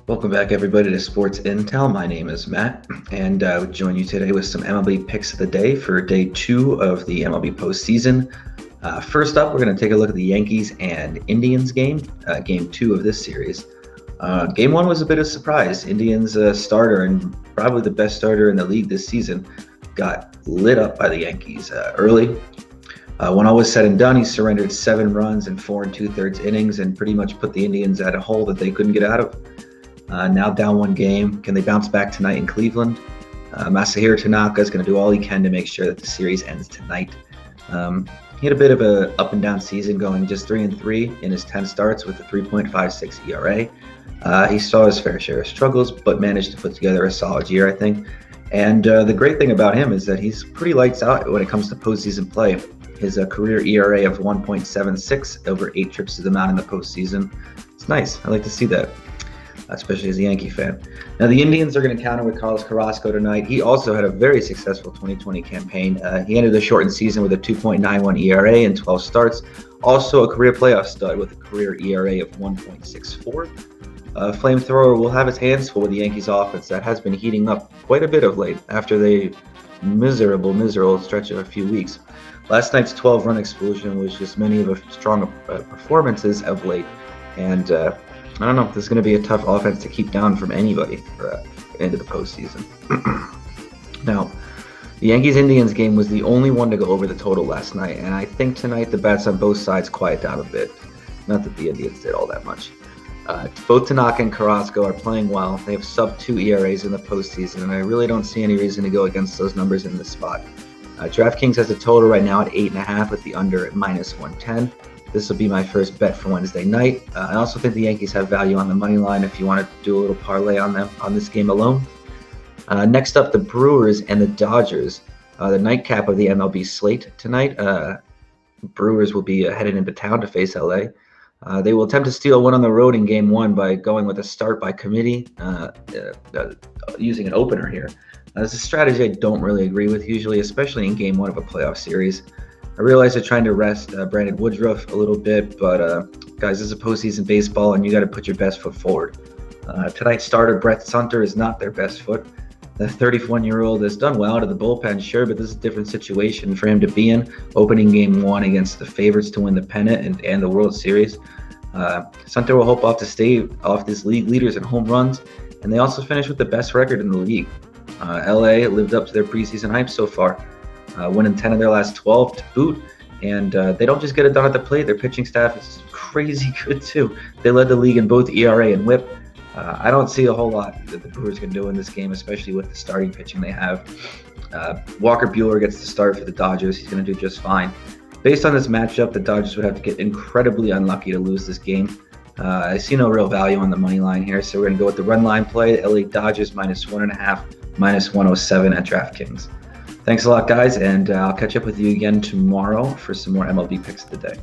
Welcome back, everybody, to Sports Intel. My name is Matt, and I would join you today with some MLB picks of the day for day 2 of the MLB postseason. First up, we're going to take a look at the Yankees and Indians game 2 of this series. Game 1 was a bit of a surprise. Indians starter, and probably the best starter in the league this season, got lit up by the Yankees early. When all was said and done, he surrendered 7 runs in 4 2/3 innings and pretty much put the Indians at a hole that they couldn't get out of. Now down 1 game. Can they bounce back tonight in Cleveland? Masahiro Tanaka is going to do all he can to make sure that the series ends tonight. He had a bit of a up and down season, going just 3-3 in his 10 starts with a 3.56 ERA. He saw his fair share of struggles, but managed to put together a solid year, I think. And the great thing about him is that he's pretty lights out when it comes to postseason play. His career ERA of 1.76 over 8 trips to the mound in the postseason. It's nice. I like to see that, especially as a Yankee fan. Now, the Indians are going to counter with Carrasco tonight. He also had a very successful 2020 campaign. He ended the shortened season with a 2.91 ERA in 12 starts. Also a career playoff stud with a career ERA of 1.64. Flamethrower will have his hands full with the Yankees offense that has been heating up quite a bit of late after the miserable stretch of a few weeks. Last night's 12-run explosion was just many of the strong performances of late, and I don't know. This is going to be a tough offense to keep down from anybody for into the postseason. Now, the Yankees-Indians game was the only one to go over the total last night, and I think tonight the bats on both sides quiet down a bit. Not that the Indians did all that much. Both Tanaka and Carrasco are playing well. They have sub-2 ERAs in the postseason, and I really don't see any reason to go against those numbers in this spot. DraftKings has a total right now at 8.5 with the under at -110. This will be my first bet for Wednesday night. I also think the Yankees have value on the money line if you want to do a little parlay on them on this game alone. Next up, the Brewers and the Dodgers. The nightcap of the MLB slate tonight. Brewers will be headed into town to face LA. They will attempt to steal one on the road in Game 1 by going with a start by committee, using an opener here. This is a strategy I don't really agree with usually, especially in Game 1 of a playoff series. I realize they're trying to rest Brandon Woodruff a little bit, but guys, this is a postseason baseball, and you got to put your best foot forward. Tonight's starter, Brett Sunter, is not their best foot. The 31-year-old has done well out of the bullpen, sure, but this is a different situation for him to be in. Opening Game 1 against the favorites to win the pennant and the World Series. Sunter will hope to stay off these league leaders in home runs, and they also finished with the best record in the league. LA lived up to their preseason hype so far, winning 10 of their last 12 to boot, and they don't just get it done at the plate. Their pitching staff is crazy good too. They led the league in both ERA and WHIP. I don't see a whole lot that the Brewers can do in this game, especially with the starting pitching they have. Walker Buehler gets the start for the Dodgers. He's going to do just fine. Based on this matchup, the Dodgers would have to get incredibly unlucky to lose this game. I see no real value on the money line here, so we're going to go with the run line play. LA Dodgers -1.5, -107 at DraftKings. Thanks a lot, guys, and I'll catch up with you again tomorrow for some more MLB picks of the day.